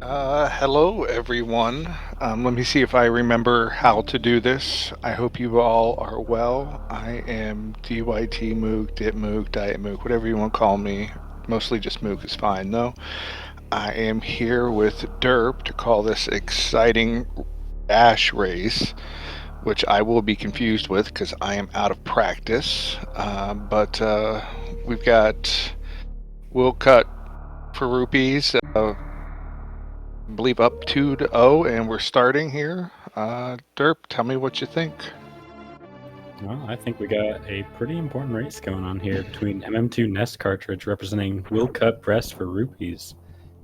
Hello everyone. Let me see if I remember how to do this. I hope you all are well. I am DYT Moog, Dit Moog, Diet Moog, whatever you want to call me. Mostly just Moog is fine though. I am here with Derp to call this exciting dash race, which I will be confused with because I am out of practice. But we've got Will Cut for rupees. I believe up 2-0, and we're starting here. Derp, tell me what you think. Well, I think we got a pretty important race going on here between MM2 Nest Cartridge representing Will Cut Bress for rupees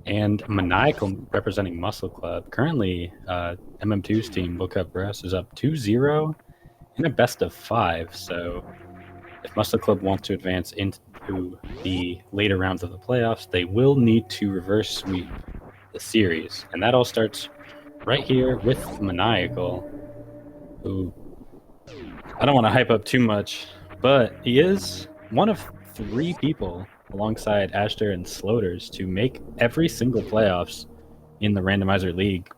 and Maniacal representing Muscle Club. Currently, MM2's team, Will Cut Bress, is up 2-0 in a best of 5. So if Muscle Club wants to advance into the later rounds of the playoffs, they will need to reverse sweep the series. And that all starts right here with Maniacal, who I don't want to hype up too much, but he is one of 3 people alongside Ashter and Sloters to make every single playoffs in the Randomizer League.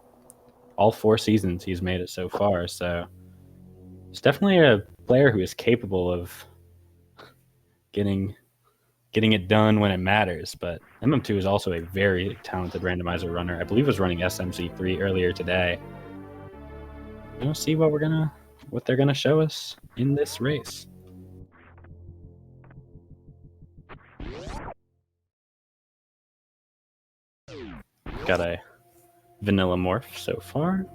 All 4 seasons he's made it so far, so he's definitely a player who is capable of getting it done when it matters. But MM2 is also a very talented randomizer runner. I believe was running SMC3 earlier today. We'll see what they're gonna show us in this race. Got a vanilla morph so far.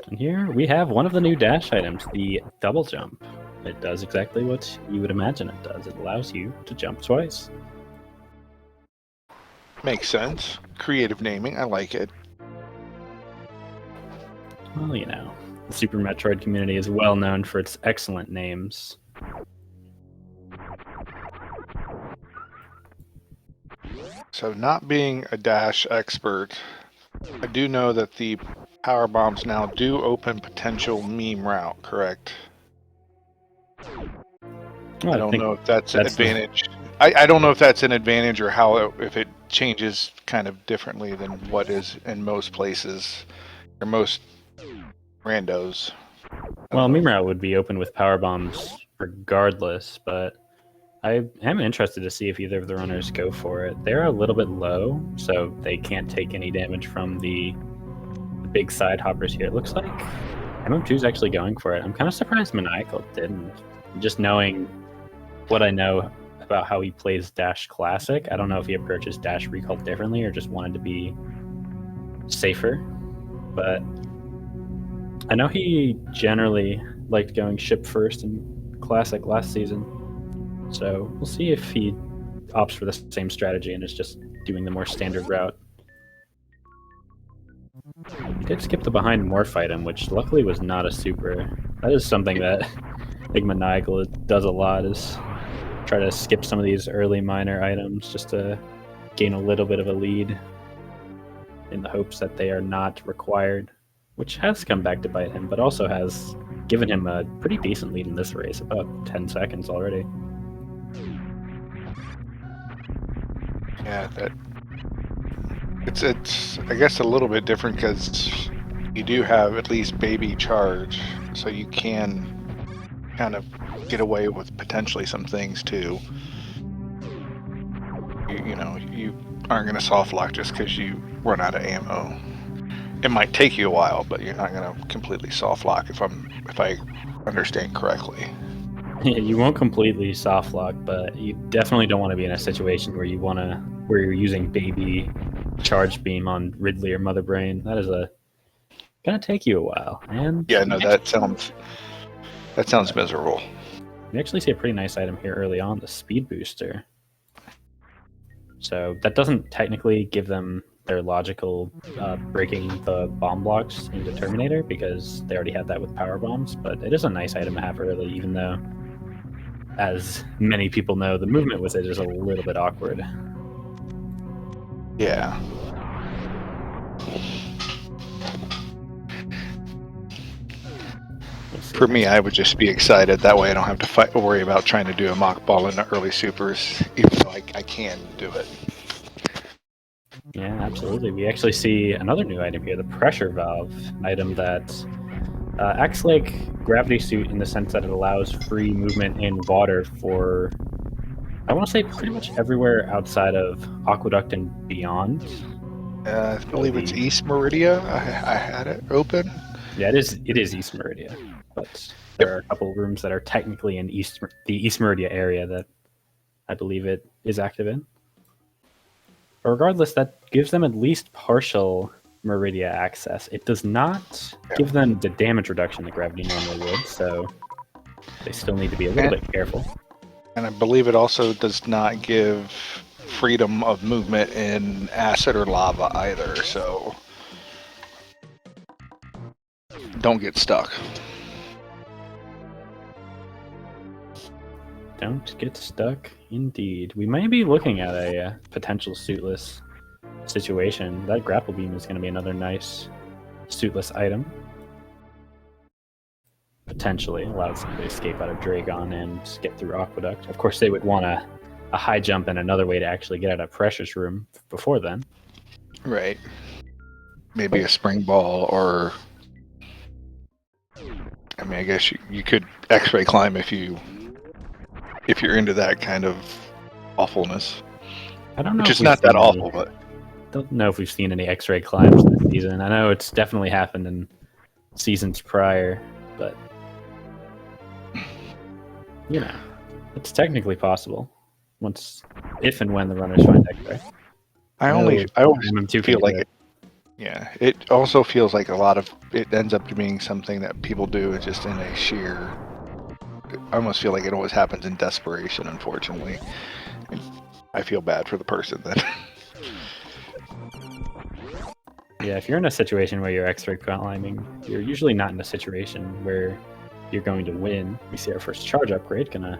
And here we have one of the new dash items, the double jump. It does exactly what you would imagine it does. It allows you to jump twice. Makes sense. Creative naming, I like it. Well, you know, the Super Metroid community is well known for its excellent names. So, not being a dash expert, I do know that the power bombs now do open potential meme route, correct? Well, I don't know if that's an advantage. I don't know if that's an advantage or if it changes kind of differently than what is in most places or most randos. Well, meme route would be open with power bombs regardless, but I am interested to see if either of the runners go for it. They're a little bit low, so they can't take any damage from the big side hoppers here. It looks like MM2 is actually going for it. I'm kind of surprised Maniacal didn't. Just knowing what I know about how he plays Dash Classic, I don't know if he approaches Dash Recall differently or just wanted to be safer. But I know he generally liked going ship first in Classic last season. So we'll see if he opts for the same strategy and is just doing the more standard route. He did skip the behind morph item, which luckily was not a super. That is something that I think Maniacal does a lot, is try to skip some of these early minor items just to gain a little bit of a lead in the hopes that they are not required, which has come back to bite him, but also has given him a pretty decent lead in this race, about 10 seconds already. Yeah, it's I guess a little bit different because you do have at least baby charge, so you can kind of get away with potentially some things too. You aren't going to soft lock just because you run out of ammo. It might take you a while, but you're not going to completely soft lock if I understand correctly. You won't completely soft lock, but you definitely don't want to be in a situation where you're using baby charge beam on Ridley or Mother Brain. That is gonna take you a while. And yeah, no, that sounds miserable. We actually see a pretty nice item here early on, the Speed Booster. So that doesn't technically give them their logical breaking the bomb blocks into Terminator, because they already had that with power bombs, but it is a nice item to have early, even though, as many people know, the movement with it is a little bit awkward. Yeah. We'll see. For me, I would just be excited. That way I don't have to worry about trying to do a mock ball in the early supers, even though I can do it. Yeah, absolutely. We actually see another new item here, the pressure valve, an item that acts like gravity suit in the sense that it allows free movement in water for, I want to say, pretty much everywhere outside of Aqueduct and beyond. I Really believe it's East Meridia. I had it open. Yeah, it is East Meridia, but there are a couple of rooms that are technically in the East Meridia area that I believe it is active in. But regardless, that gives them at least partial Meridia access. It does not give them the damage reduction that gravity normally would, so they still need to be a little bit careful. And I believe it also does not give freedom of movement in acid or lava either, so don't get stuck. Don't get stuck, indeed. We may be looking at a potential suitless situation. That grapple beam is going to be another nice suitless item. Potentially allows them to escape out of Dragon and get through Aqueduct. Of course, they would want a high jump and another way to actually get out of Precious Room before then. Right. Maybe a spring ball, or I mean, I guess you could X-ray climb if you're into that kind of awfulness. I don't know. Which if is we've not that seen any- awful, but Don't know if we've seen any X-ray climbs this season. I know it's definitely happened in seasons prior, but you know, it's technically possible once, if and when the runners find X-ray. I always MM2 feel like it. Yeah, it also feels like a lot of it ends up being something that people do just in a sheer. I almost feel like it always happens in desperation. Unfortunately, I feel bad for the person then. Yeah, if you're in a situation where you're X-ray climbing, you're usually not in a situation where you're going to win. We see our first charge upgrade, gonna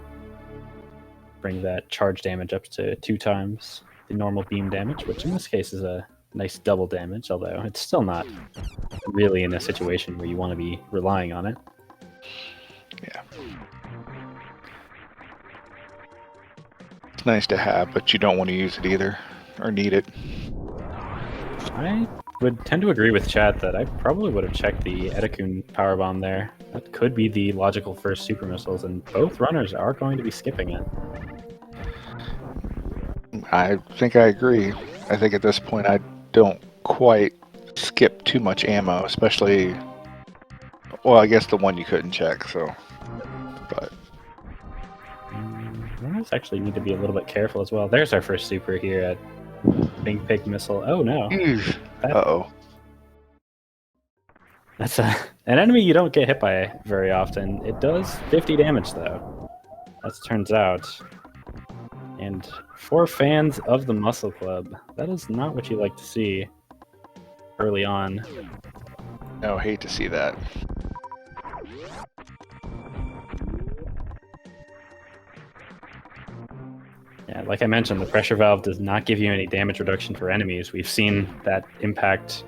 bring that charge damage up to 2 times the normal beam damage, which in this case is a nice double damage, although it's still not really in a situation where you want to be relying on it. Yeah. It's nice to have, but you don't want to use it either, or need it. I would tend to agree with chat that I probably would have checked the Etikun power bomb there. That could be the logical first super missiles, and both runners are going to be skipping it. I think I agree. I think at this point I don't quite skip too much ammo, especially. Well, I guess the one you couldn't check, so. But runners actually need to be a little bit careful as well. There's our first super here at Pink Pig Missile. Oh no. Uh-oh. That's an enemy you don't get hit by very often. It does 50 damage though, as it turns out. And for fans of the Muscle Club, that is not what you like to see early on. No, hate to see that. Yeah, like I mentioned, the pressure valve does not give you any damage reduction for enemies. We've seen that impact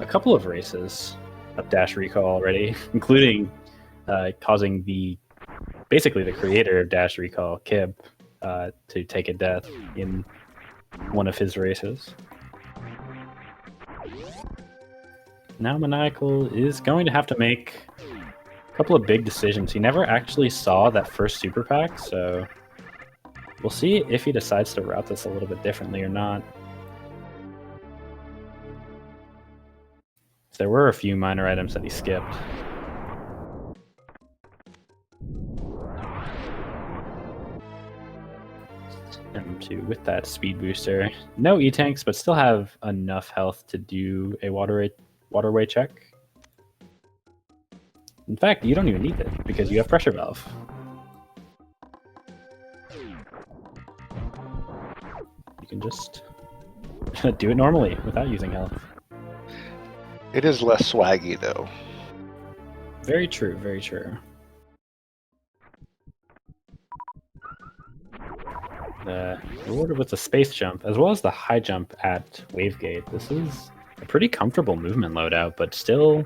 a couple of races of Dash Recall already, including causing basically the creator of Dash Recall, Kib, to take a death in one of his races. Now Maniacal is going to have to make a couple of big decisions. He never actually saw that first super pack, so we'll see if he decides to route this a little bit differently or not. There were a few minor items that he skipped. M2 with that speed booster. No E-tanks, but still have enough health to do a waterway check. In fact, you don't even need it because you have pressure valve. You can just do it normally without using health. It is less swaggy though. Very true, very true. Rewarded with the space jump, as well as the high jump at Wavegate. This is a pretty comfortable movement loadout, but still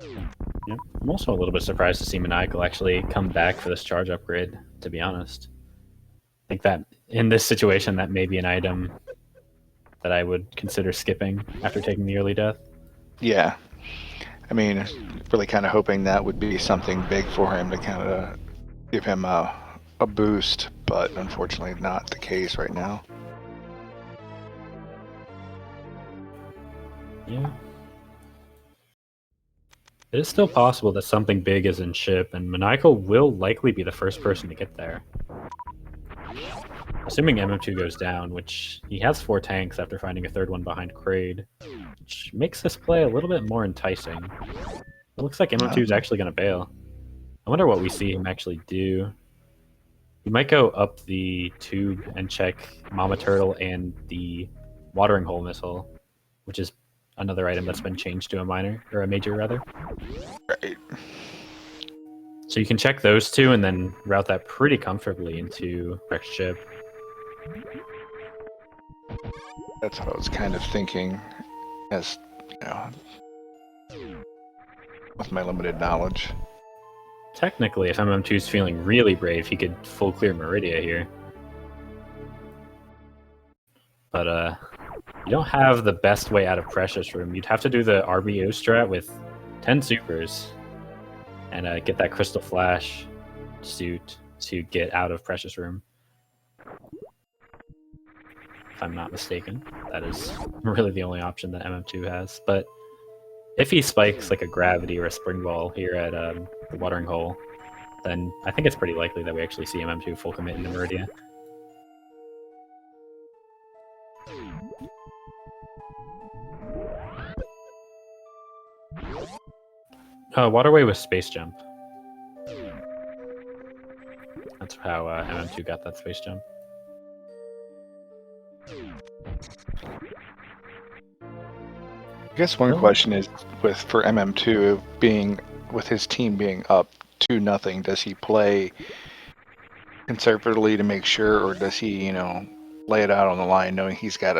Yep. I'm also a little bit surprised to see Maniacal actually come back for this charge upgrade, to be honest. I think that in this situation, that may be an item that I would consider skipping after taking the early death. Yeah. I mean, really kind of hoping that would be something big for him to kind of give him a boost, but unfortunately not the case right now. Yeah. It is still possible that something big is in ship, and Maniacal will likely be the first person to get there. Assuming MM2 goes down, which he has 4 tanks after finding a third one behind Kraid, which makes this play a little bit more enticing. It looks like MM2 is actually going to bail. I wonder what we see him actually do. He might go up the tube and check Mama Turtle and the watering hole missile, which is another item that's been changed to a minor, or a major rather. Right. So you can check those two and then route that pretty comfortably into Rex ship. That's what I was kind of thinking, as with my limited knowledge. Technically, if MM2 is feeling really brave, he could full clear Meridia here. But you don't have the best way out of Precious Room. You'd have to do the RBO strat with 10 supers and get that Crystal Flash suit to get out of Precious Room. If I'm not mistaken, that is really the only option that MM2 has. But if he spikes like a Gravity or a Spring Ball here at the Watering Hole, then I think it's pretty likely that we actually see MM2 full commit into Meridia. Waterway with Space Jump. That's how MM2 got that Space Jump. I guess one question is, for MM2 being with his team being up 2-0, does he play conservatively to make sure, or does he, lay it out on the line, knowing they've got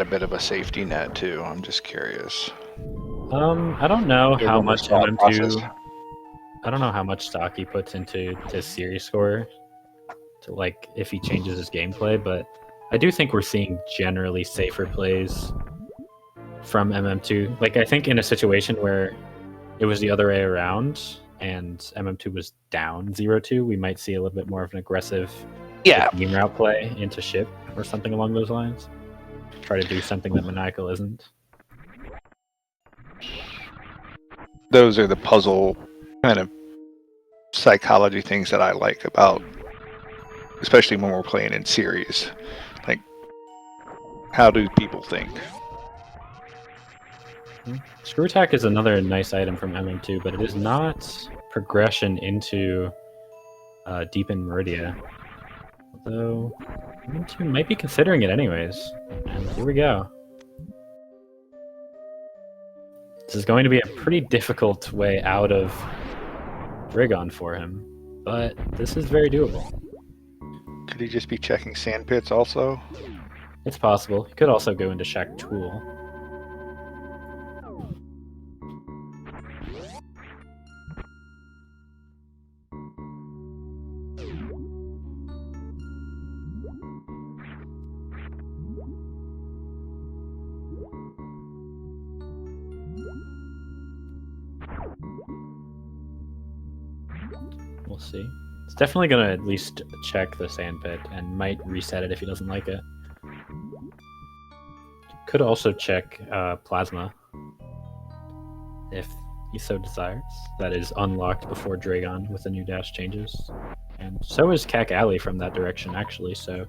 a bit of a safety net too? I'm just curious. I don't know how much MM2. Process. I don't know how much stock he puts into series score, to like if he changes his gameplay, but I do think we're seeing generally safer plays from MM2. Like I think in a situation where it was the other way around and MM2 was down 0-2, we might see a little bit more of an aggressive game route play into ship or something along those lines. Try to do something that Maniacal isn't. Those are the puzzle kind of psychology things that I like about, especially when we're playing in series. Like, how do people think? Screw Attack is another nice item from MM2, but it is not progression into Deepen Meridia. Although MM2 might be considering it anyways. And here we go. This is going to be a pretty difficult way out of Dragon for him, but this is very doable. Could he just be checking sand pits also? It's possible. He could also go into Shack Tool. We'll see. It's definitely going to at least check the sand pit and might reset it if he doesn't like it. Could also check Plasma if he so desires. That is unlocked before Dragon with the new dash changes. And so is Cack Alley from that direction, actually, so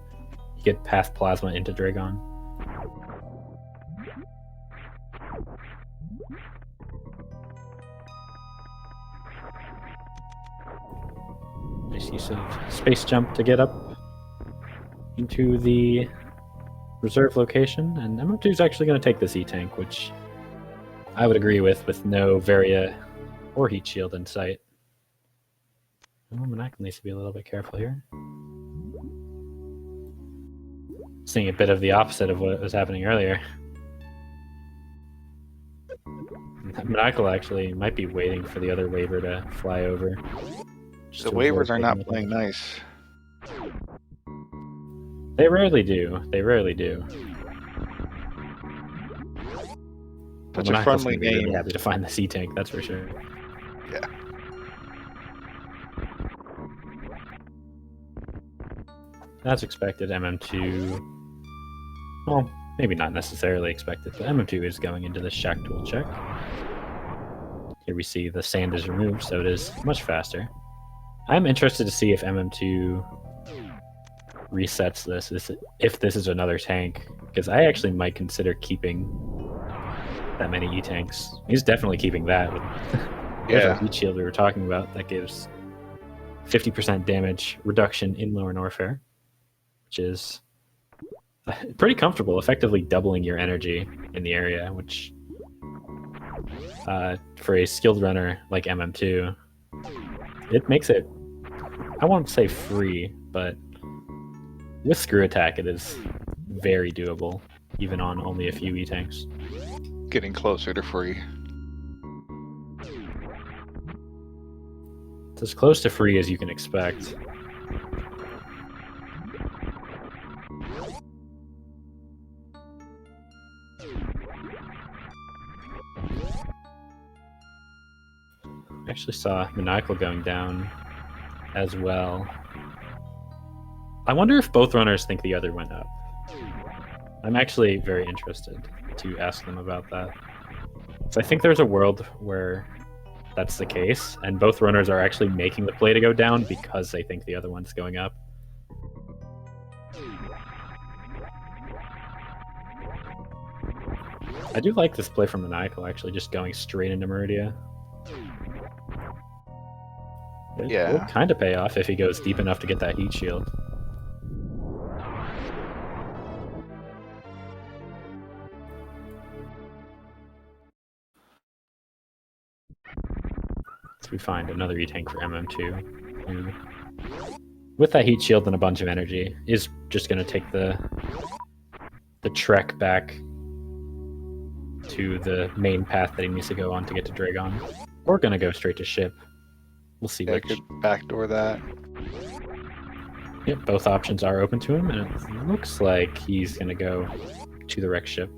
you get past Plasma into Dragon. Nice use of Space Jump to get up into the reserve location, and MM2 is actually going to take this E-Tank, which I would agree with no Varia or Heat Shield in sight. Oh, Maniacal needs to be a little bit careful here. Seeing a bit of the opposite of what was happening earlier. Maniacal actually might be waiting for the other waiver to fly over. Just The to avoid waivers are taking not the playing damage. nice. They rarely do. They rarely do. Well, Such a Maniacal's friendly going to be really name. happy to find the sea tank, that's for sure. Yeah. That's expected. MM2. Well, maybe not necessarily expected, but MM2 is going into the shack tool check. Here we see the sand is removed, so it is much faster. I'm interested to see if MM2 resets this, if this is another tank, because I actually might consider keeping that many E-tanks. He's definitely keeping that. There's our Yeah. heat shield we were talking about. That gives 50% damage reduction in Lower Norfair, which is pretty comfortable, effectively doubling your energy in the area, which for a skilled runner like MM2, it makes it, I won't say free, but with screw attack it is very doable, even on only a few E-tanks. Getting closer to free. It's as close to free as you can expect. I actually saw Maniacal going down as well. I wonder if both runners think the other went up. I'm actually very interested to ask them about that. So I think there's a world where that's the case, and both runners are actually making the play to go down because they think the other one's going up. I do like this play from Maniacal, actually, just going straight into Meridia. It will kind of pay off if he goes deep enough to get that heat shield. So we find another E-tank for MM2, who, with that heat shield and a bunch of energy, is just going to take the trek back to the main path that he needs to go on to get to Dragon. Or going to go straight to ship. We'll see Yeah, which. could backdoor that. Yep, both options are open to him, and it looks like he's going to go to the wreck ship.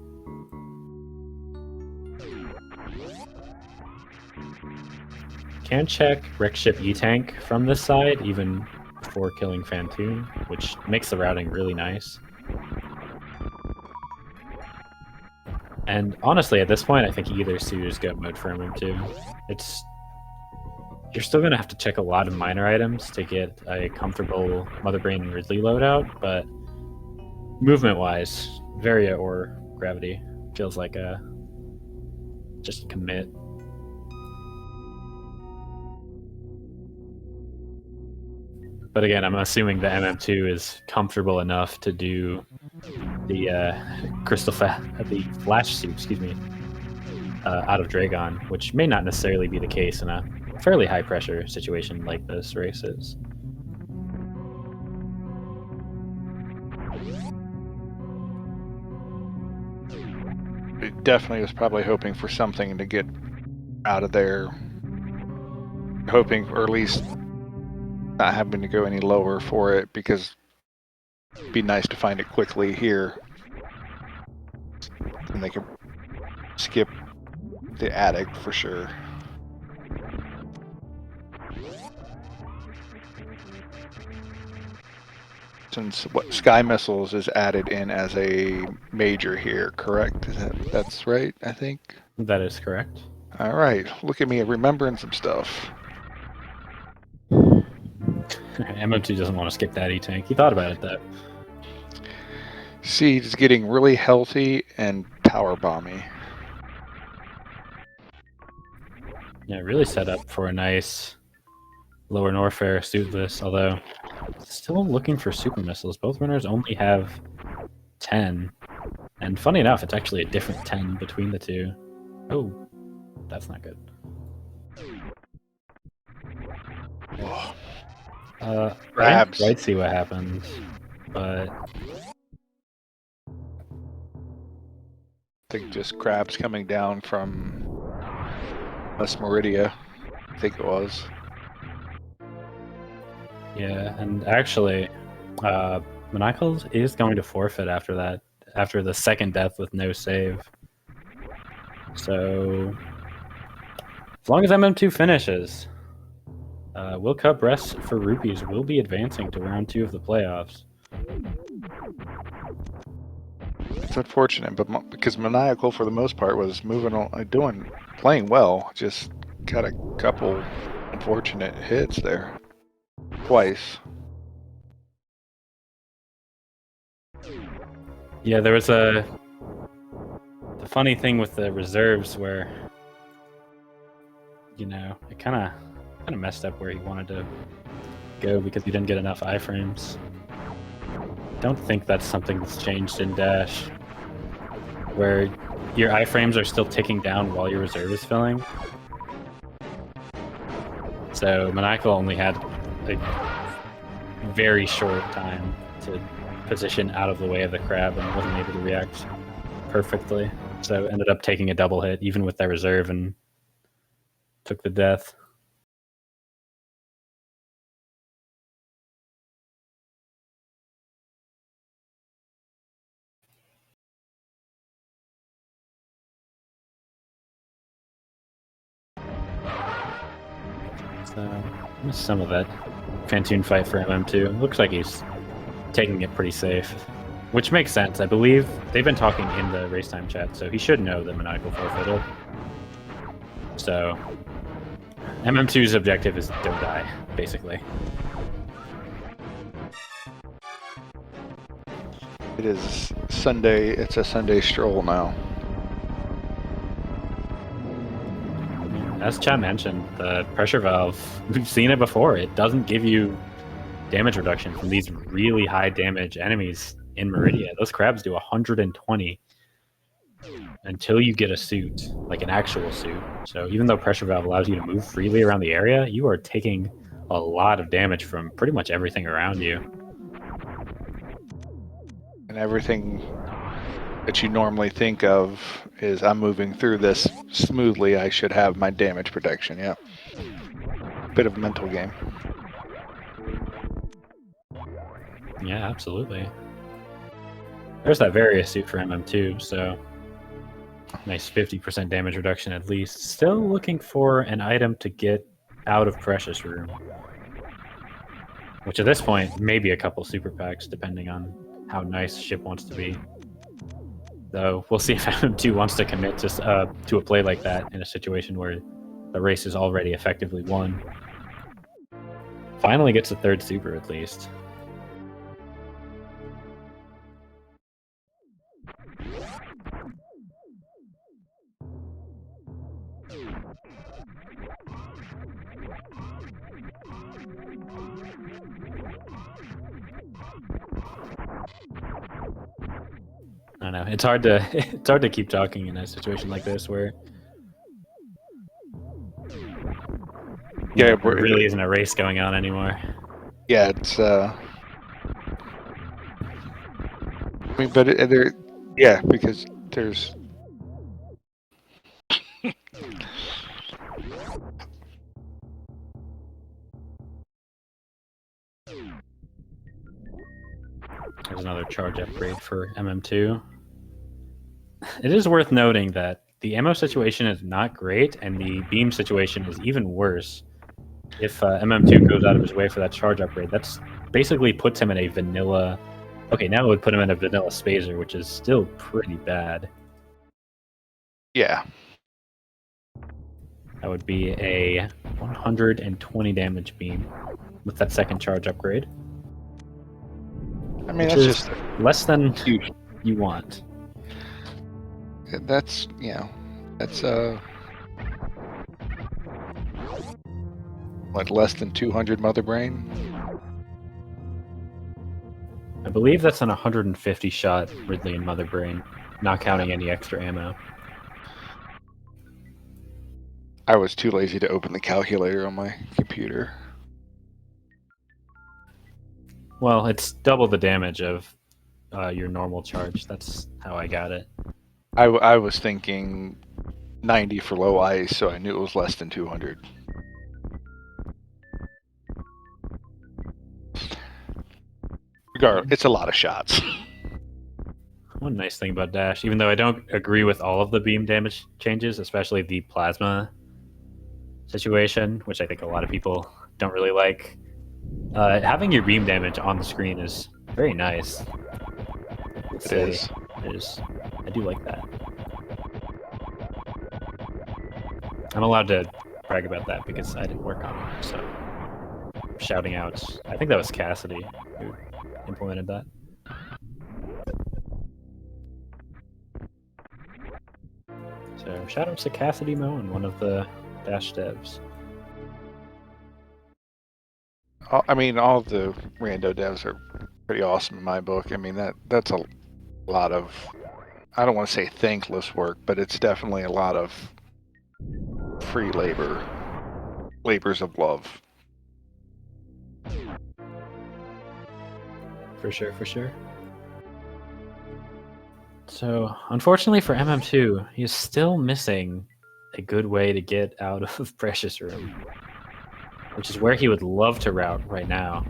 Can check wreck ship E-tank from this side, even before killing Fantoon, which makes the routing really nice. And honestly, at this point, I think either suit is go mode for MM2. You're still going to have to check a lot of minor items to get a comfortable Mother Brain and Ridley loadout, but movement-wise, Varia or Gravity feels like a just commit. But again, I'm assuming the MM2 is comfortable enough to do the the flash suit, excuse me, out of Dragon, which may not necessarily be the case in a fairly high pressure situation like this race is. It definitely was probably hoping for something to get out of there. Hoping, or at least not having to go any lower for it, because it'd be nice to find it quickly here. And they can skip the attic for sure. Since what Sky Missiles is added in as a major here, correct? That's right, I think. That is correct. All right, look at me remembering some stuff. MM2 doesn't want to skip that E-tank. He thought about it though. Seed is getting really healthy and power bomby. Yeah, really set up for a nice Lower Norfair suitless, although still looking for super missiles. Both runners only have 10. And funny enough, it's actually a different 10 between the two. Oh, that's not good. I didn't quite see what happened, but I think just crabs coming down from West Meridia, I think it was. Yeah, and actually, Maniacal is going to forfeit after that, after the second death with no save. So, as long as MM2 finishes, Will Cup Bress for Rupees will be advancing to round 2 of the playoffs. It's unfortunate, but because Maniacal for the most part was moving on, playing well, just got a couple unfortunate hits there, twice. Yeah, there was the funny thing with the reserves where, you know, it kind of messed up where he wanted to go because he didn't get enough iframes. Don't think that's something that's changed in Dash, where your iframes are still ticking down while your reserve is filling. So Maniacal only had a very short time to position out of the way of the crab and wasn't able to react perfectly. So ended up taking a double hit even with that reserve and took the death. So missed some of that Fantoon fight for MM2. Looks like he's taking it pretty safe, which makes sense. I believe they've been talking in the race time chat, so he should know that Maniacal forfeited. So MM2's objective is don't die, basically. It is Sunday. It's a Sunday stroll now. As Chat mentioned, the pressure valve, we've seen it before. It doesn't give you damage reduction from these really high damage enemies in Meridia. Those crabs do 120 until you get a suit, like an actual suit. So even though pressure valve allows you to move freely around the area, you are taking a lot of damage from pretty much everything around you. And everything that you normally think of is I'm moving through this smoothly. I should have my damage protection. Yeah. Bit of a mental game. Yeah, absolutely. There's that various suit for MM2, so nice 50% damage reduction at least. Still looking for an item to get out of Precious Room, which at this point may be a couple super packs depending on how nice Ship wants to be. Though we'll see if MM2 wants to commit to a play like that in a situation where the race is already effectively won. Finally gets a third super at least. I don't know. It's hard to keep talking in a situation like this where there really isn't a race going on anymore. Yeah, it's I mean, but yeah, because there's There's another charge upgrade for MM2. It is worth noting that the ammo situation is not great, and the beam situation is even worse. If MM2 goes out of his way for that charge upgrade, that's basically puts him in a vanilla... Okay, now it would put him in a vanilla Spazer, which is still pretty bad. Yeah. That would be a 120 damage beam with that second charge upgrade. I mean, that's just less than you want. That's, you know, that's what, less than 200 Mother Brain? I believe that's an 150 shot Ridley and Mother Brain, not counting any extra ammo. I was too lazy to open the calculator on my computer. Well, it's double the damage of your normal charge. That's how I got it. I was thinking 90 for low ice, so I knew it was less than 200. Regardless, it's a lot of shots. One nice thing about Dash, even though I don't agree with all of the beam damage changes, especially the plasma situation, which I think a lot of people don't really like, having your beam damage on the screen is very nice. Let's say it is. I do like that. I'm allowed to brag about that because I didn't work on it, so I'm shouting out. I think that was Cassidy who implemented that. So shout out to Cassidy Moen, one of the Dash devs. I mean, all of the Rando devs are pretty awesome in my book. I mean, that's a lot of, I don't want to say thankless work, but it's definitely a lot of free labors of love. For sure, for sure. So, unfortunately for MM2, he's still missing a good way to get out of Precious Room, which is where he would love to route right now.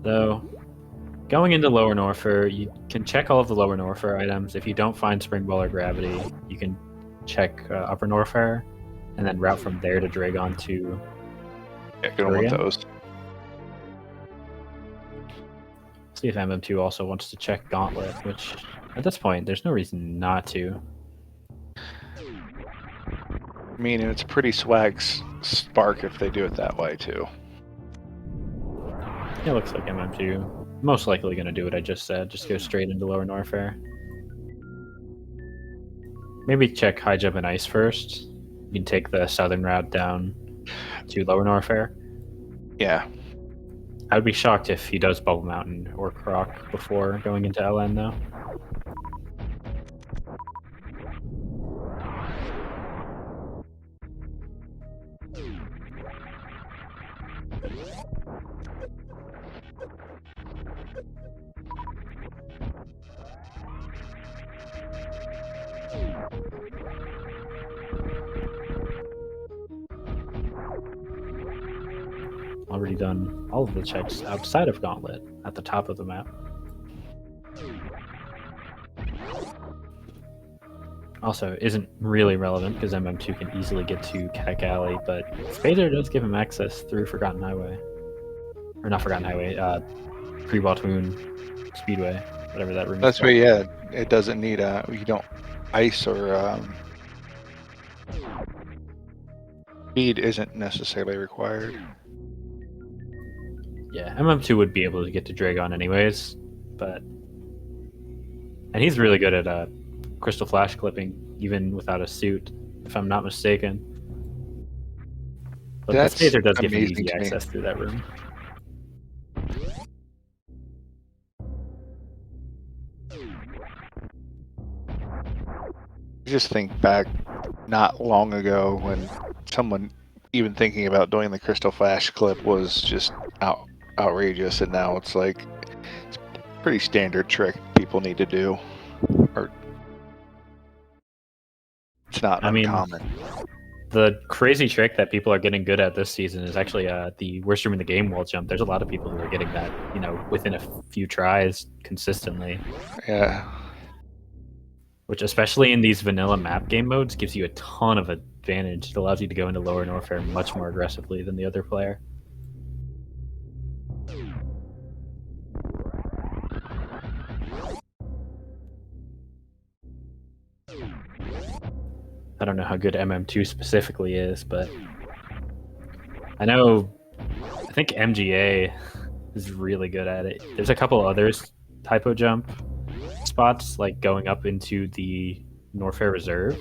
So, going into Lower Norfer, you can check all of the Lower Norfer items. If you don't find Spring Ball or Gravity, you can check Upper Norfair, and then route from there to Dragon to Yeah, you don't want those. See if MM2 also wants to check Gauntlet, which at this point, there's no reason not to. I mean, it's a pretty swag spark if they do it that way, too. It looks like MM2 most likely going to do what I just said, just go straight into Lower Norfair. Maybe check High Jump and Ice first. You can take the southern route down to Lower Norfair. Yeah. I would be shocked if he does Bubble Mountain or Croc before going into LN, though. Already done all of the checks outside of Gauntlet at the top of the map. Also, isn't really relevant because MM2 can easily get to Cack Alley, but Spader does give him access through Forgotten Highway. Or not Forgotten Highway, Pre-Baltoon Speedway, whatever that room is. That's right, yeah. It doesn't need you don't ice or speed isn't necessarily required. Yeah, MM2 would be able to get to Dragon anyways, but and he's really good at Crystal Flash clipping, even without a suit, if I'm not mistaken. But the Phaser does give him easy access through that room. Just think back not long ago when someone even thinking about doing the Crystal Flash clip was just outrageous, and now it's like it's a pretty standard trick people need to do. Or it's not uncommon. The crazy trick that people are getting good at this season is actually the worst room in the game wall jump. There's a lot of people who are getting that, within a few tries consistently. Yeah. Which, especially in these vanilla map game modes, gives you a ton of advantage. It allows you to go into Lower Norfair much more aggressively than the other player. I don't know how good MM2 specifically is, but I think MGA is really good at it. There's a couple others typo jump spots, like going up into the Norfair Reserve,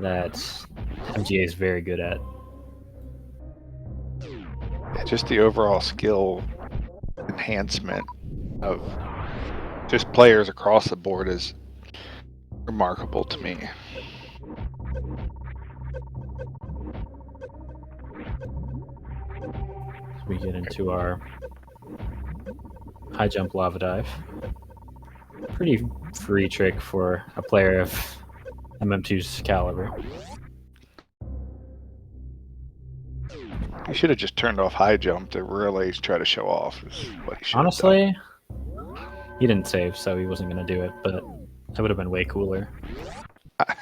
that MGA is very good at. Just the overall skill enhancement of just players across the board is remarkable to me. We get into our high jump lava dive. pretty free trick for a player of MM2's caliber. He should have just turned off high jump to really try to show off. Is what he should have Honestly, he didn't save, so he wasn't going to do it, but that would have been way cooler. done.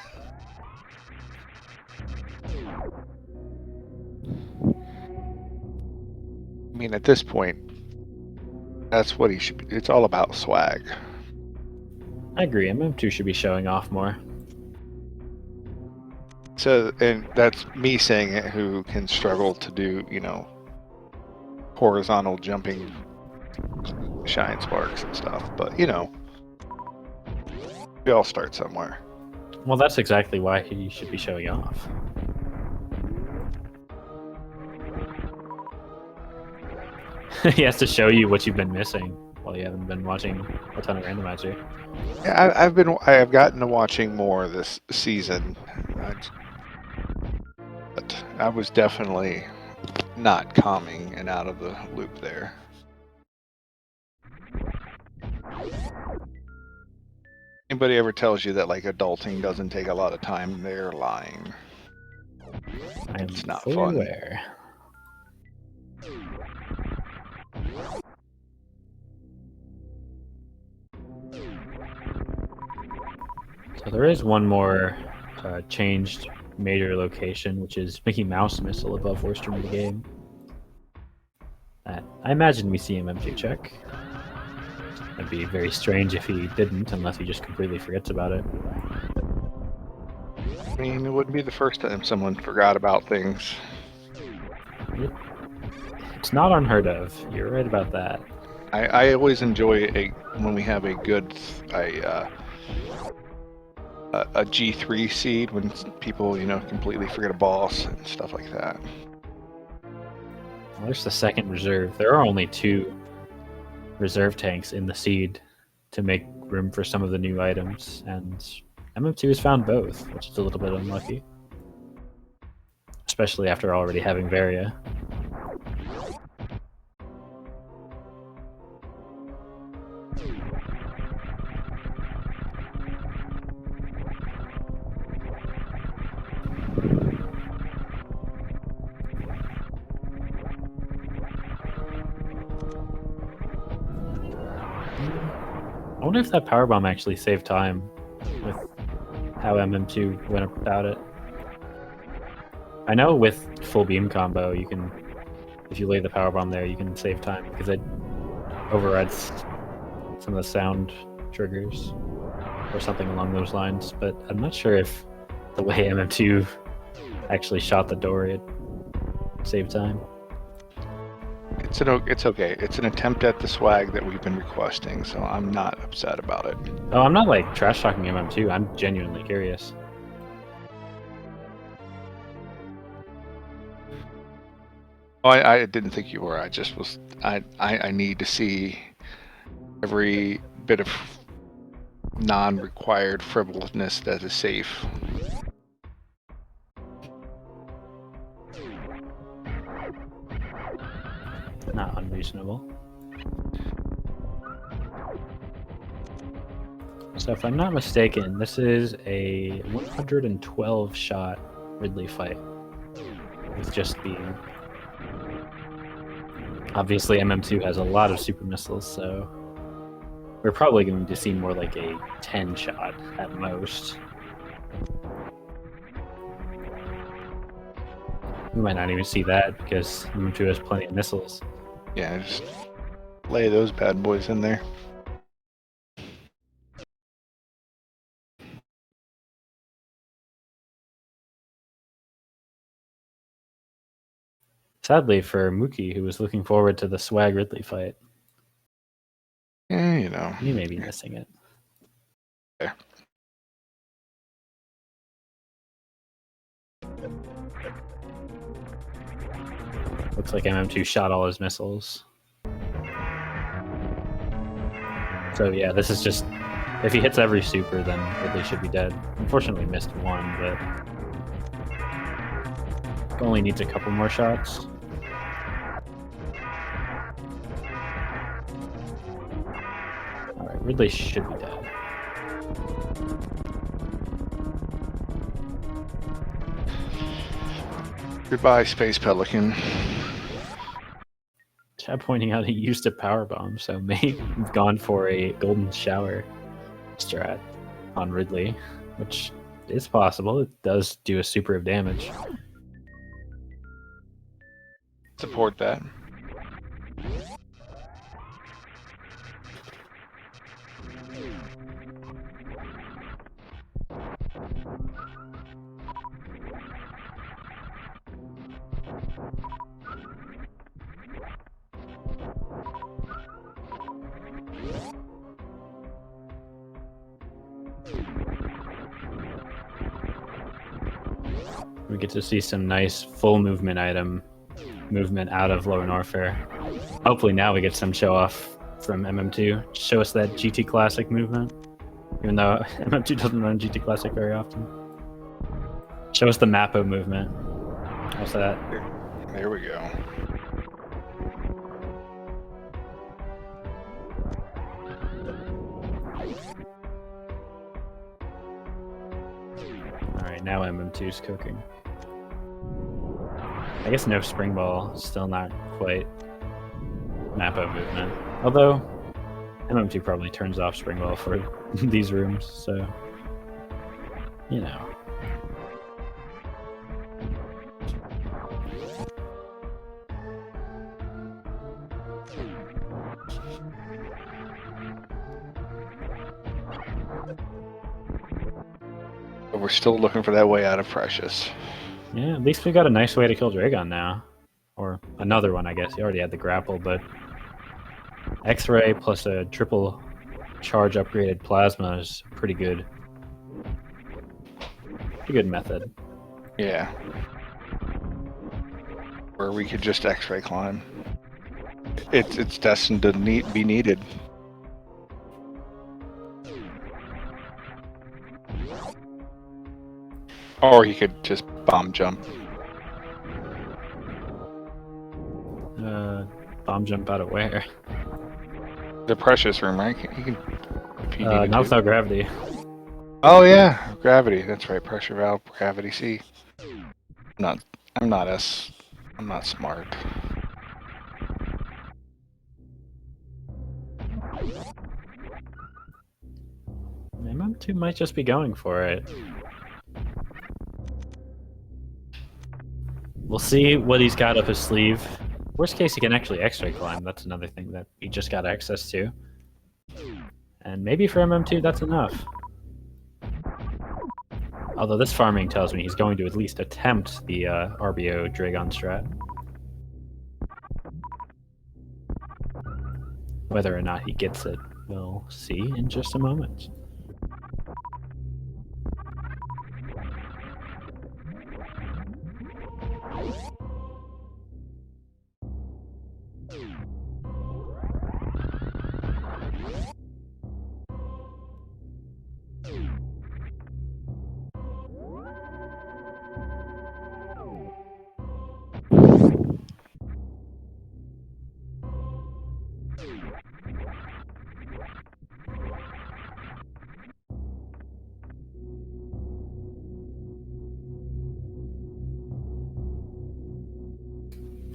I mean, at this point, that's what he should be. It's all about swag. I agree, MM2 should be showing off more. So, and that's me saying it, who can struggle to do, you know, horizontal jumping shine sparks and stuff. But, you know, we all start somewhere. Well, that's exactly why he should be showing off. He has to show you what you've been missing while you haven't been watching a ton of Randomizer. Yeah, I have gotten to watching more this season, but I was definitely not calming and out of the loop there. Anybody ever tells you that like adulting doesn't take a lot of time, they're lying. I am It's not fully fun. aware. So there is one more changed major location, which is Mickey Mouse missile above worst room of the game. I imagine we see him M2 check. It'd be very strange if he didn't, unless he just completely forgets about it. I mean, it wouldn't be the first time someone forgot about things. It's not unheard of. You're right about that. I always enjoy when we have a good a G3 seed, when people, you know, completely forget a boss and stuff like that. Well, there's the second reserve. There are only 2 reserve tanks in the seed to make room for some of the new items, and MM2 has found both, which is a little bit unlucky. Especially after already having Varia. I wonder if that powerbomb actually saved time with how MM2 went about it. I know with full beam combo, you can, if you lay the powerbomb there, you can save time because it overrides some of the sound triggers or something along those lines. But I'm not sure if the way MM2 actually shot the door, it saved time. It's okay. It's an attempt at the swag that we've been requesting, so I'm not upset about it. Oh, I'm not like trash talking MM2. I'm genuinely curious. Oh, I didn't think you were. I just was. I need to see every bit of non-required frivolousness that is safe. Not unreasonable. So if I'm not mistaken, this is a 112 shot Ridley fight with just beam. Obviously MM2 has a lot of super missiles, so we're probably going to see more like a 10 shot at most. We might not even see that because MM2 has plenty of missiles. Yeah, just lay those bad boys in there. Sadly for Mookie, who was looking forward to the Swag Ridley fight, Yeah, you know. he may be missing it. Okay. Looks like MM2 shot all his missiles. So yeah, this is just, if he hits every super, then Ridley should be dead. Unfortunately missed one, but only needs a couple more shots. Alright, Ridley should be dead. Goodbye, Space Pelican. Chad pointing out he used a power bomb, so maybe we've gone for a golden shower strat on Ridley, which is possible. It does do a super of damage. Support that. We get to see some nice full movement movement out of Lower Norfair. Hopefully now we get some show off from MM2. Show us that GT Classic movement, even though MM2 doesn't run GT Classic very often. Show us the Mappo movement. What's that? There we go. Alright, now MM2's cooking. I guess no spring ball, still not quite Mappo movement. Although MM2 probably turns off spring ball for these rooms, so you know. But we're still looking for that way out of Precious. Yeah, at least we got a nice way to kill Dragon now. Or another one, I guess. He already had the grapple, but X-Ray plus a triple charge upgraded plasma is pretty good. Pretty good method. Yeah. Where we could just X-ray climb. It's destined to be needed. Or he could just bomb jump. Bomb jump out of where? The Precious room, right? He can. If he needed Not to. without gravity. Oh yeah, gravity. That's right. Pressure valve, gravity. See, I'm not smart. MM2 might just be going for it. We'll see what he's got up his sleeve. Worst case, he can actually X-ray climb. That's another thing that he just got access to. And maybe for MM2, that's enough. Although this farming tells me he's going to at least attempt the RBO Dragon strat. Whether or not he gets it, we'll see in just a moment.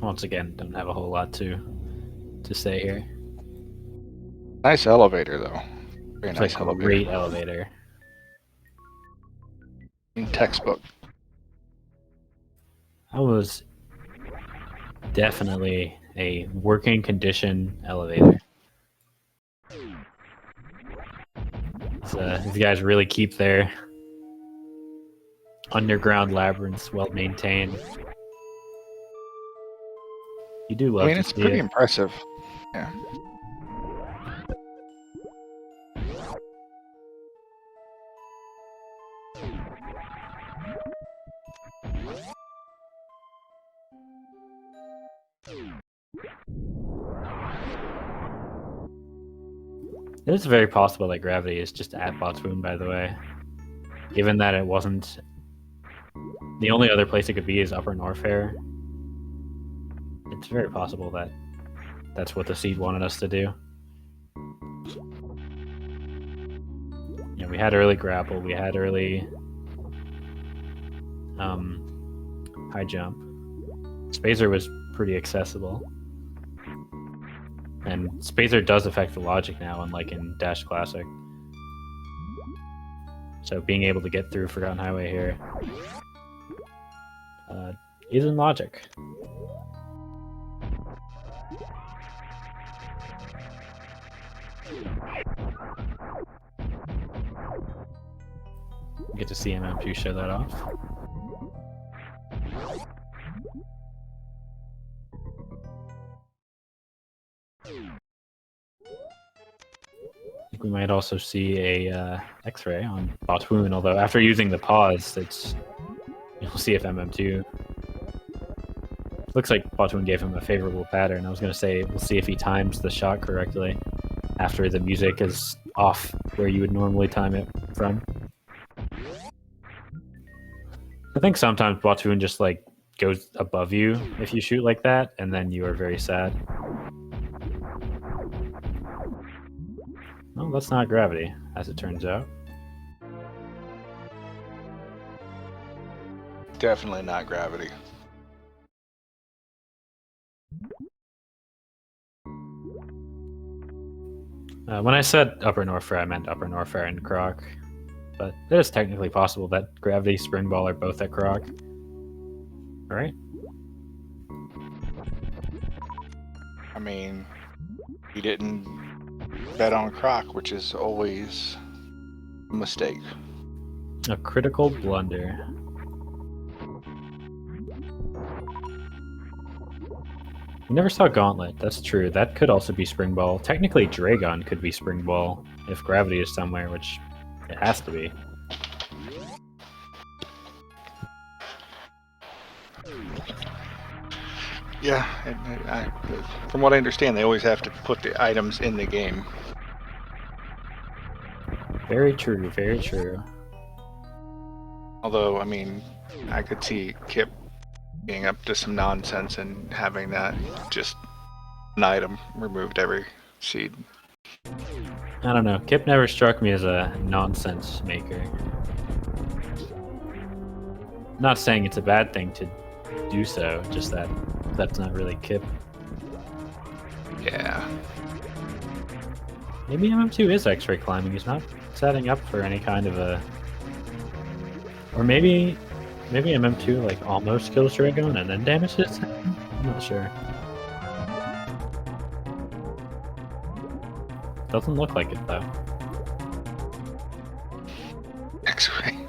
Once again, don't have a whole lot to say here. Nice elevator though. Very It's nice like a elevator. great elevator. In textbook. That was definitely a working condition elevator. These guys really keep their underground labyrinths well maintained. You do love I mean, to it's see pretty it. impressive. Yeah. It is very possible that gravity is just at bot's wound, by the way. Given that it wasn't... The only other place it could be is Upper Norfair. It's very possible that that's what the seed wanted us to do. Yeah, we had early grapple, we had early high jump. Spazer was pretty accessible. And Spazer does affect the logic now, unlike in Dash Classic. So being able to get through Forgotten Highway here is in logic. You get to see MM2 show that off. I think we might also see a X-ray on Botwoon, although after using the pause, you'll see if MM2... Looks like Botwoon gave him a favorable pattern. I was going to say, we'll see if he times the shot correctly after the music is off where you would normally time it from. I think sometimes Botwoon just like goes above you if you shoot like that, and then you are very sad. Well, that's not gravity, as it turns out. Definitely not gravity. When I said Upper North Fair, I meant Upper North Fair and Croc. But it is technically possible that Gravity, Spring Ball are both at Croc. Right? I mean, you didn't bet on Croc, which is always a mistake. A critical blunder. We never saw Gauntlet, that's true. That could also be Spring Ball. Technically, Dragon could be Spring Ball if Gravity is somewhere, which it has to be. Yeah, from what I understand, they always have to put the items in the game. Very true, very true. Although, I mean, I could see Kip being up to some nonsense and having that just an item removed every seed. I don't know. Kip never struck me as a nonsense maker. Not saying it's a bad thing to do so, just that that's not really Kip. Yeah. Maybe MM2 is X-ray climbing. He's not setting up for any kind of a... Or maybe MM2 like almost kills Dragon and then damages him? I'm not sure. Doesn't look like it though. X-ray.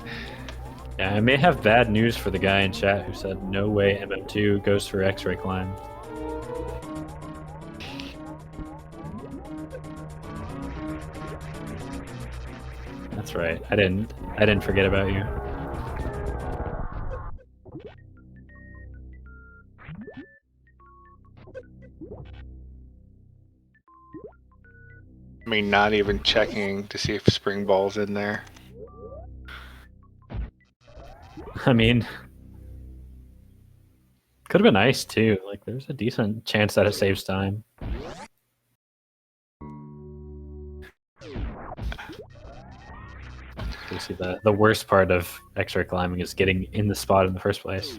Yeah, I may have bad news for the guy in chat who said no way MM2 goes for X-ray climb. That's right. I didn't forget about you. I mean, not even checking to see if Spring Ball's in there. I mean, could have been ice too. Like, there's a decent chance that it saves time. You see, the worst part of X-ray climbing is getting in the spot in the first place.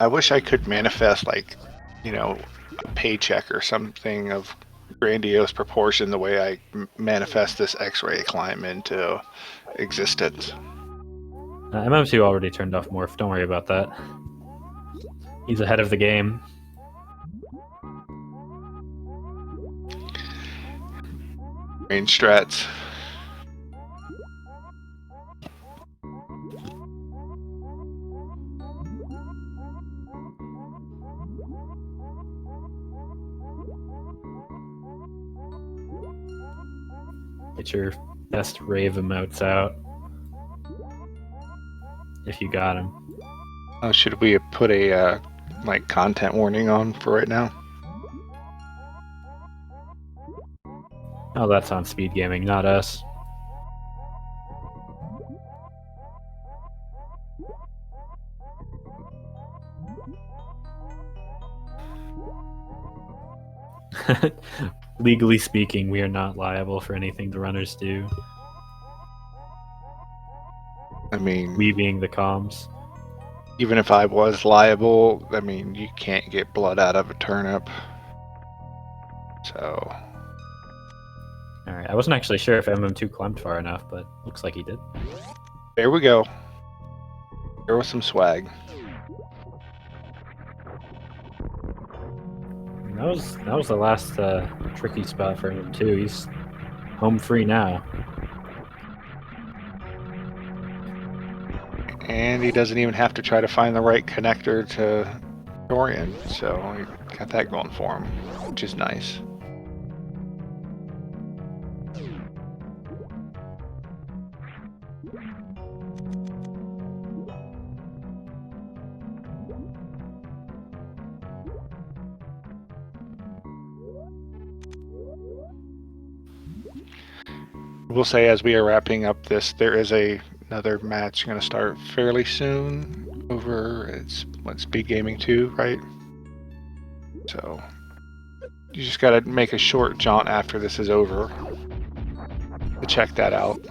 I wish I could manifest, like, you know, a paycheck or something of grandiose proportion the way I manifest this X-ray climb into existence. MM2 already turned off Morph. Don't worry about that. He's ahead of the game. Range strats. Get your best rave emotes out. If you got him. Oh, should we put a like content warning on for right now? Oh, that's on Speed Gaming, not us. Legally speaking, we are not liable for anything the runners do. I mean, We being the comms. Even if I was liable, I mean, you can't get blood out of a turnip. So. All right, I wasn't actually sure if MM2 climbed far enough, but looks like he did. There we go. There was some swag. That was the last tricky spot for him too. He's home free now. And he doesn't even have to try to find the right connector to Dorian, so he got that going for him, which is nice. We'll say as we are wrapping up this, there is another match going to start fairly soon over it's Speed Gaming 2, right? So you just got to make a short jaunt after this is over to check that out.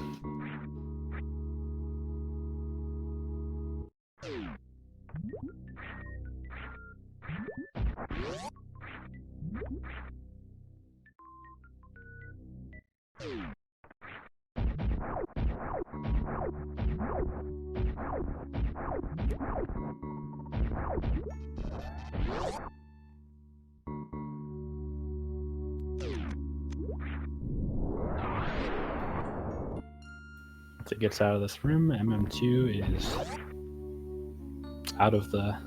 Once it gets out of this room, MM2 is out of the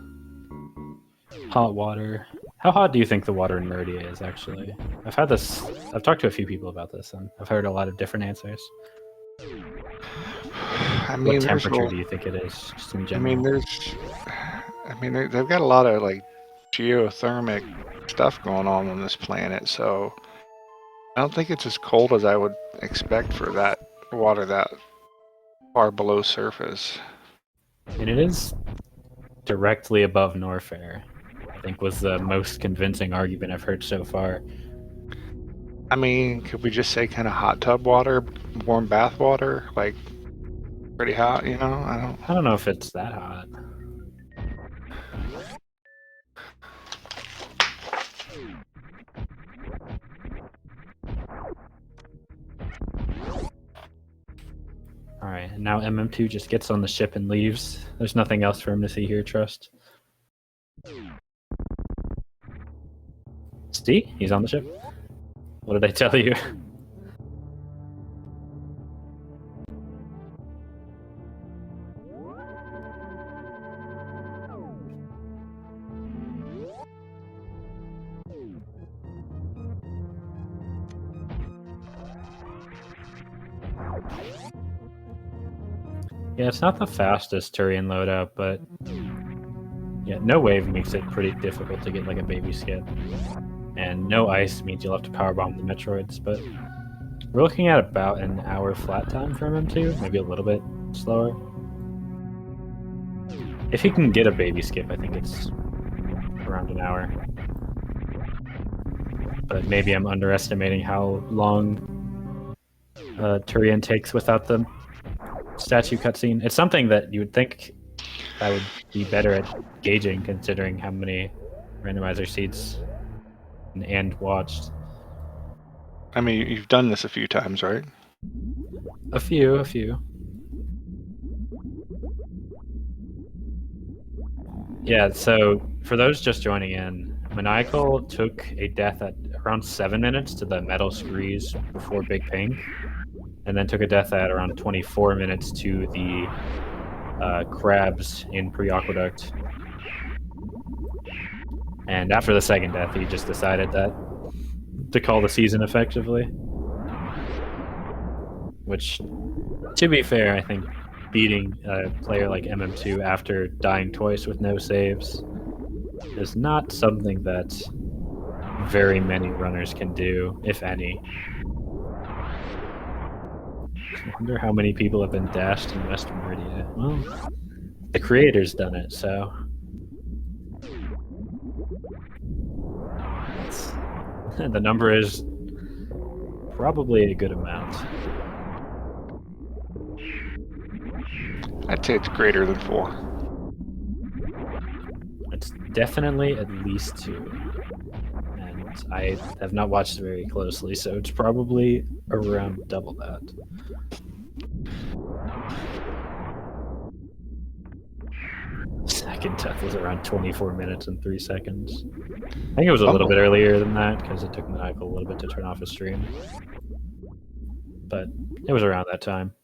hot water. How hot do you think the water in Meridia is, actually? I've talked to a few people about this, and I've heard a lot of different answers. I mean, what temperature do you think it is, just in general? They've got a lot of like geothermic stuff going on this planet, so I don't think it's as cold as I would expect for that water that far below surface. And it is directly above Norfair, I think was the most convincing argument I've heard so far. I mean, could we just say kind of hot tub water, warm bath water, like pretty hot, you know? I don't know if it's that hot. Alright, and now MM2 just gets on the ship and leaves. There's nothing else for him to see here, Trust. Steve, he's on the ship. What did I tell you? Yeah, it's not the fastest Turian loadout, but yeah, no wave makes it pretty difficult to get like a baby skip. And no ice means you'll have to powerbomb the Metroids, but we're looking at about an hour flat time for MM2, maybe a little bit slower. If he can get a baby skip, I think it's around an hour. But maybe I'm underestimating how long Turian takes without the statue cutscene. It's something that you would think I would be better at gauging, considering how many randomizer seats and watched. I mean, you've done this a few times, right? A few. Yeah, so for those just joining in, Maniacal took a death at around 7 minutes to the metal screes before Big Ping, and then took a death at around 24 minutes to the crabs in Pre-Aqueduct. And after the second death, he just decided that to call the season effectively. Which, to be fair, I think beating a player like MM2 after dying twice with no saves is not something that very many runners can do, if any. I wonder how many people have been dashed in West Meridia. Well, the creator's done it, so the number is probably a good amount. I'd say it's greater than 4. Definitely at least 2. And I have not watched very closely, so it's probably around double that. Second death was around 24 minutes and 3 seconds. I think it was a little bit earlier than that because it took Maniacal a little bit to turn off his stream. But it was around that time.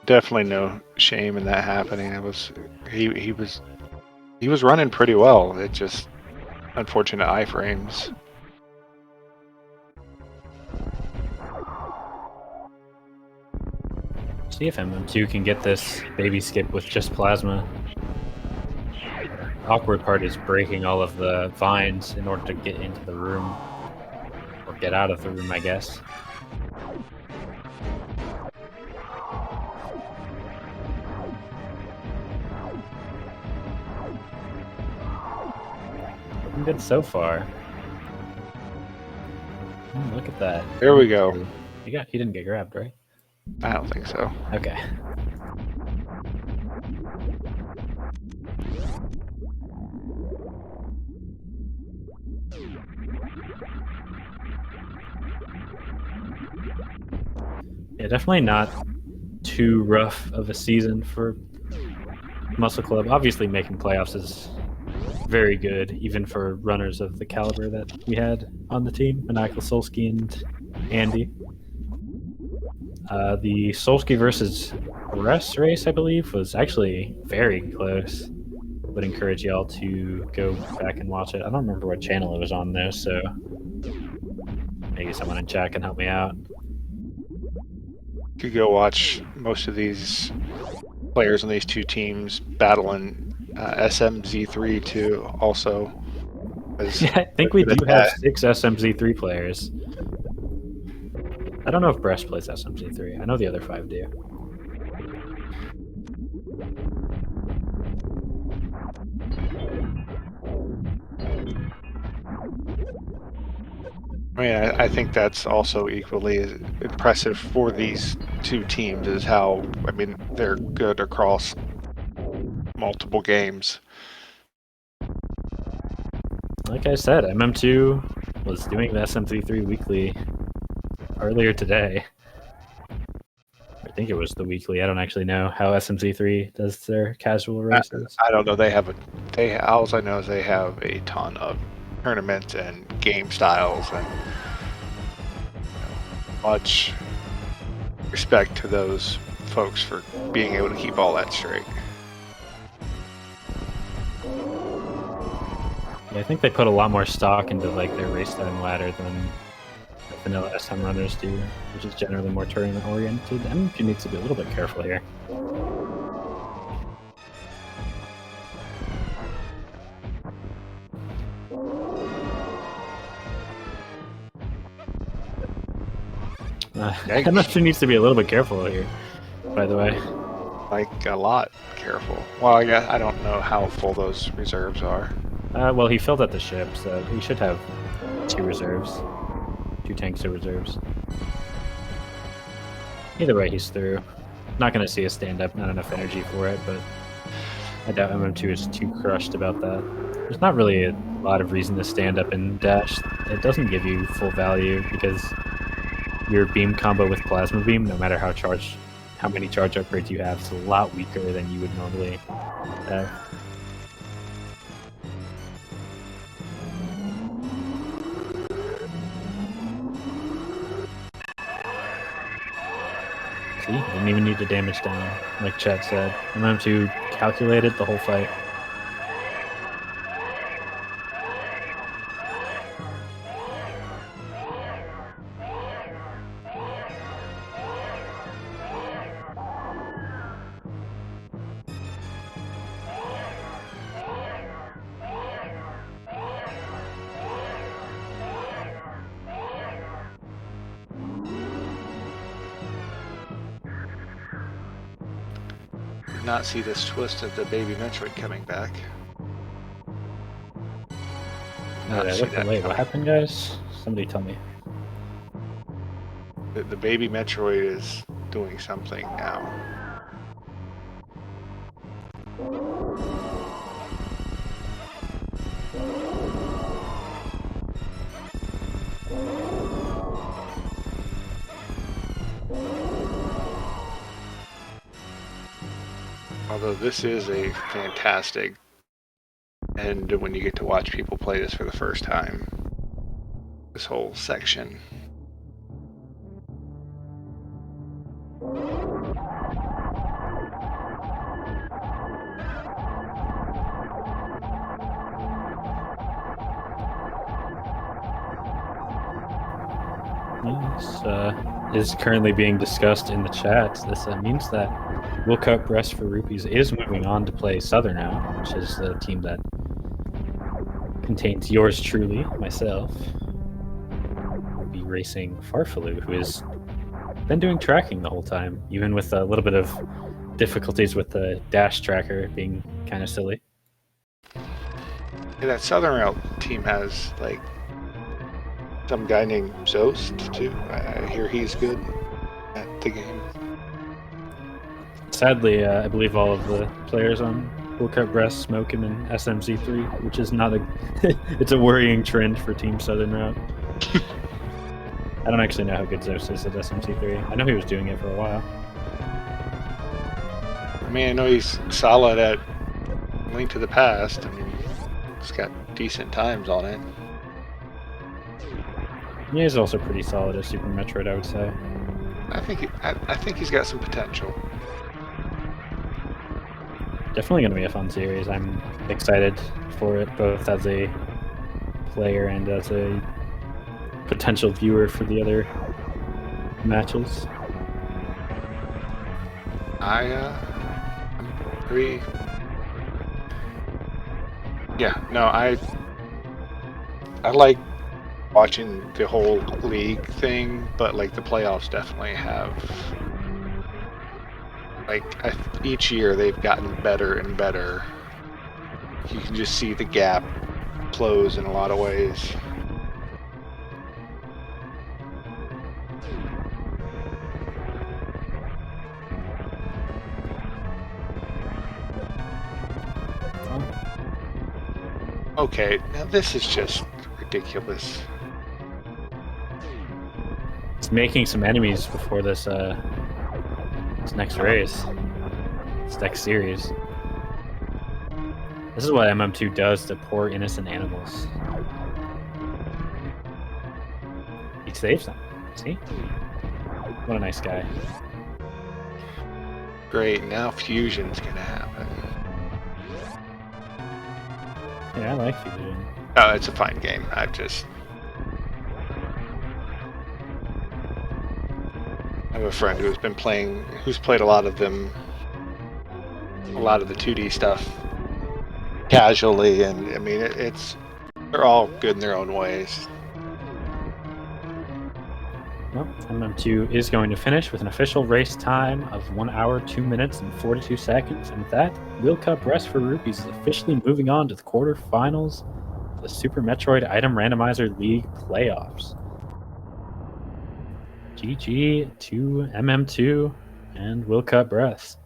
Definitely no shame in that happening. It was he was running pretty well. It just unfortunate iframes. See if MM2 can get this baby skip with just plasma. The awkward part is breaking all of the vines in order to get into the room. Or get out of the room, I guess. Looking good so far. Look at that. There we go. He didn't get grabbed, right? I don't think so. Okay. Yeah, definitely not too rough of a season for Muscle Club. Obviously, making playoffs is very good, even for runners of the caliber that we had on the team, Maniacal, Solsky, and Andy. The Solsky versus Bress race, I believe, was actually very close. Would encourage y'all to go back and watch it. I don't remember what channel it was on though, so maybe someone in chat can help me out. You could go watch most of these players on these two teams battling SMZ3 too. Also, yeah, I think we do have 6 SMZ3 players. I don't know if Bress plays SMZ3. I know the other 5 do. I mean, I think that's also equally impressive for these two teams is how, I mean, they're good across multiple games. Like I said, MM2 was doing the SMZ3 weekly earlier today. I think it was the weekly. I don't actually know how SMZ3 does their casual races. I don't know. All I know is they have a ton of tournaments and game styles, and much respect to those folks for being able to keep all that straight. Yeah, I think they put a lot more stock into like their race time ladder than the vanilla SM runners do, which is generally more tournament oriented. MP needs to be a little bit careful here. MP needs to be a little bit careful here, by the way. Like a lot careful. Well, I don't know how full those reserves are. Well, he filled at the ship, so he should have 2 reserves. 2 tanks of reserves. Either way, he's through. Not going to see a stand-up, not enough energy for it, but I doubt MM2 is too crushed about that. There's not really a lot of reason to stand up and dash. It doesn't give you full value because your beam combo with plasma beam, no matter how many charge upgrades you have, is a lot weaker than you would normally have. See, didn't even need to damage down, like Chet said. MM2 calculated the whole fight. Not see this twist of the baby Metroid coming back. Wait, what happened, guys? Somebody tell me. The baby Metroid is doing something now. Although this is a fantastic end when you get to watch people play this for the first time. This whole section. This is currently being discussed in the chat. This means that Will Cup Bress for Rupees is moving on to play Southern now, which is the team that contains yours truly, myself. We'll be racing Farfaloo, who has been doing tracking the whole time, even with a little bit of difficulties with the dash tracker being kind of silly. Yeah, that Southern Route team has like some guy named Zost too. I hear he's good at the game. Sadly, I believe all of the players on Will Cup Bress smoke him in SMZ3, which is not a it's a worrying trend for Team Southern Route. I don't actually know how good Zost is at SMZ3. I know he was doing it for a while. I mean, I know he's solid at Link to the Past. I mean, he's got decent times on it. Yeah, he's also pretty solid at Super Metroid, I would say. I think he's got some potential. Definitely going to be a fun series. I'm excited for it, both as a player and as a potential viewer for the other matches. I'm pretty. Yeah, no, I like watching the whole league thing, but like the playoffs definitely have. Like each year they've gotten better and better. You can just see the gap close in a lot of ways. Okay, now this is just ridiculous. It's making some enemies before this next race, this next series. This is what MM2 does to poor innocent animals. He saves them. See? What a nice guy. Great, now fusion's gonna happen. Yeah, I like Fusion. Oh, it's a fine game. I have a friend who's played a lot of the 2D stuff casually, and I mean they're all good in their own ways. Well, MM2 is going to finish with an official race time of 1 hour, 2 minutes, and 42 seconds. And with that, Will Cup Bress for Rupees is officially moving on to the quarterfinals of the Super Metroid Item Randomizer League playoffs. GG to MM2 and Will Cup Bress.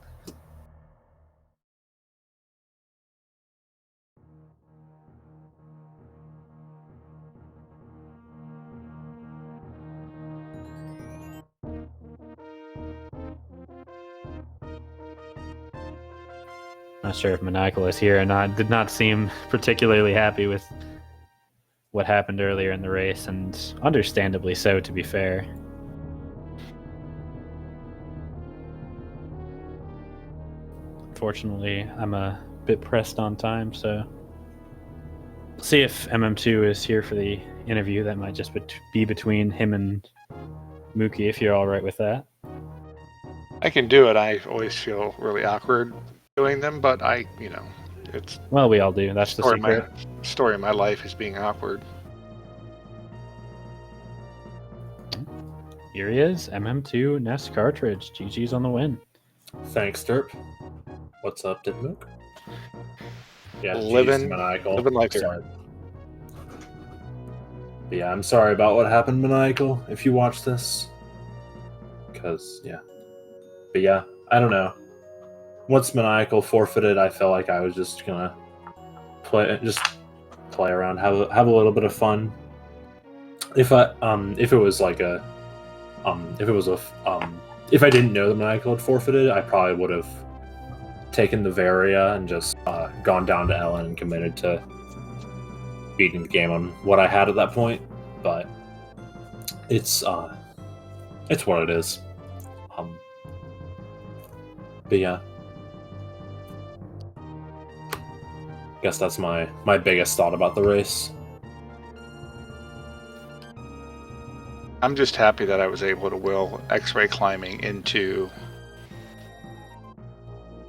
Not sure if Maniacal is here or not. Did not seem particularly happy with what happened earlier in the race, and understandably so, to be fair. Unfortunately, I'm a bit pressed on time, so we'll see if MM2 is here for the interview. That might just be between him and Mookie, if you're all right with that. I can do it. I always feel really awkward doing them, but it's Well, we all do. That's the secret. Story of my life is being awkward. Here he is, MM2 Nest cartridge. GG's on the win. Thanks, Derp. What's up, Ditmook? Yeah, living life. Sorry. But yeah, I'm sorry about what happened, Maniacal, if you watch this. Because, yeah. But yeah, I don't know. once Maniacal forfeited, I felt like I was just gonna play around, have a little bit of fun. If it was like a if it was a if I didn't know the Maniacal had forfeited, I probably would have taken the Varia and just gone down to Ellen and committed to beating the game on what I had at that point. But it's what it is. But yeah, guess that's my biggest thought about the race. I'm just happy that I was able to will X-ray climbing into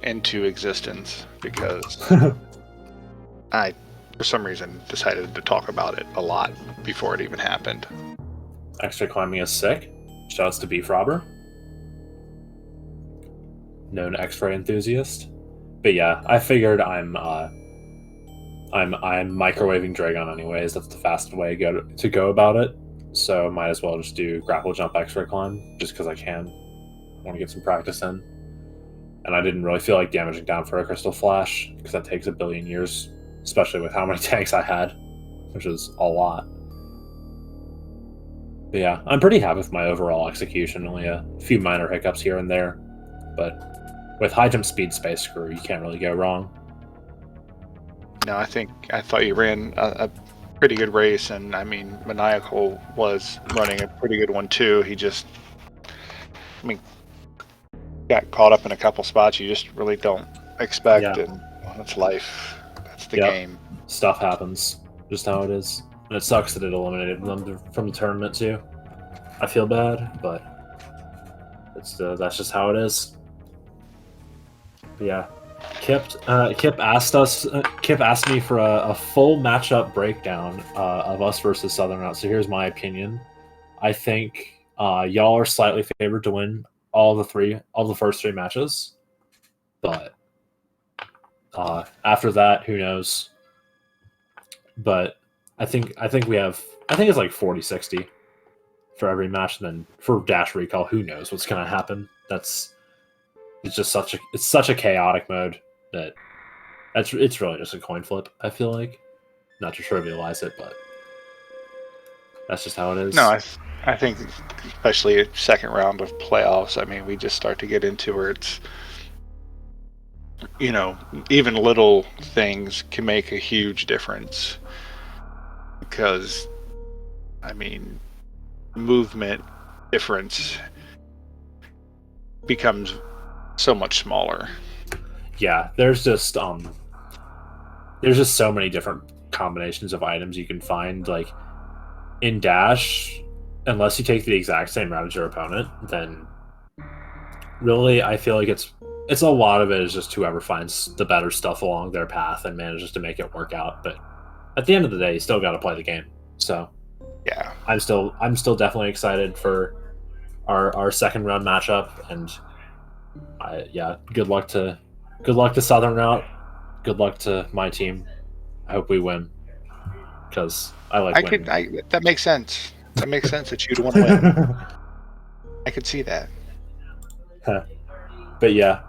existence, because I, for some reason, decided to talk about it a lot before it even happened. X-ray climbing is sick. Shouts to Beef Robber, known X-ray enthusiast. But yeah, I figured I'm microwaving Dragon anyways. That's the fastest way to go about it. So might as well just do grapple jump X-ray climb just because I can. I want to get some practice in. And I didn't really feel like damaging down for a Crystal Flash because that takes a billion years, especially with how many tanks I had, which is a lot. But yeah, I'm pretty happy with my overall execution. Only a few minor hiccups here and there, but with high jump, speed, space, screw, you can't really go wrong. No, I thought you ran a pretty good race, and I mean, Maniacal was running a pretty good one too. He just, got caught up in a couple spots you just really don't expect, and that's life. That's the game. Stuff happens, just how it is. And it sucks that it eliminated them from the tournament too. I feel bad, but that's just how it is. But yeah, Kip asked me for a full matchup breakdown of us versus Southern Out. So here's my opinion. I think y'all are slightly favored to win all the first three matches, but after that, who knows? But I think it's like 40-60 for every match, and then for Dash Recall, who knows what's gonna happen? It's just such a chaotic mode that it's really just a coin flip. I feel like, not to trivialize it, but that's just how it is. No, I think especially a second round of playoffs. I mean, we just start to get into where it's, even little things can make a huge difference. Because, I mean, movement difference becomes so much smaller. Yeah, there's just so many different combinations of items you can find. Like in Dash, unless you take the exact same route as your opponent, then really I feel like it's a lot of it is just whoever finds the better stuff along their path and manages to make it work out. But at the end of the day, you still got to play the game. So yeah, I'm still definitely excited for our second round matchup, and good luck to Southern Route. Good luck to my team. I hope we win because I like winning. That makes sense. That makes sense that you'd want to win. I could see that. But yeah,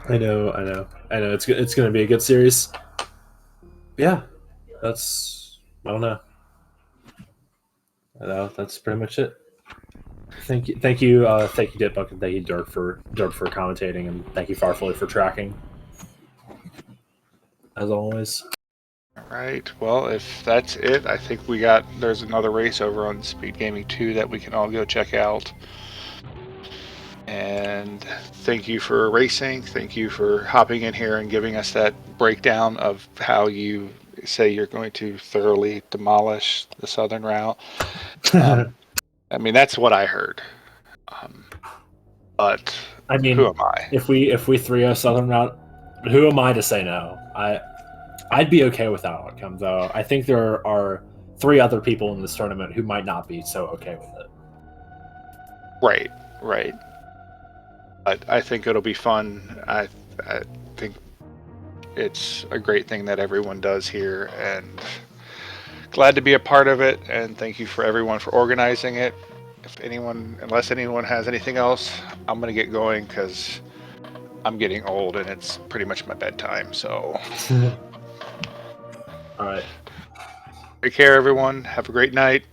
I know. It's going to be a good series. Yeah, I don't know. That's pretty much it. Thank you, Ditbuck, and thank you, Dirk, for commentating, and thank you, Farfully, for tracking. As always. All right. Well, if that's it, I think there's another race over on Speed Gaming 2 that we can all go check out. And thank you for racing. Thank you for hopping in here and giving us that breakdown of how you say you're going to thoroughly demolish the Southern Route. I mean, that's what I heard. But I mean, who am I? If we 3-0 Southern Route, who am I to say no? I'd be okay with that outcome, though. I think there are 3 other people in this tournament who might not be so okay with it. Right. But I think it'll be fun. I think it's a great thing that everyone does here, and glad to be a part of it. And thank you for everyone for organizing it. Unless anyone has anything else, I'm gonna get going because I'm getting old and it's pretty much my bedtime. So All right. take care, everyone. Have a great night.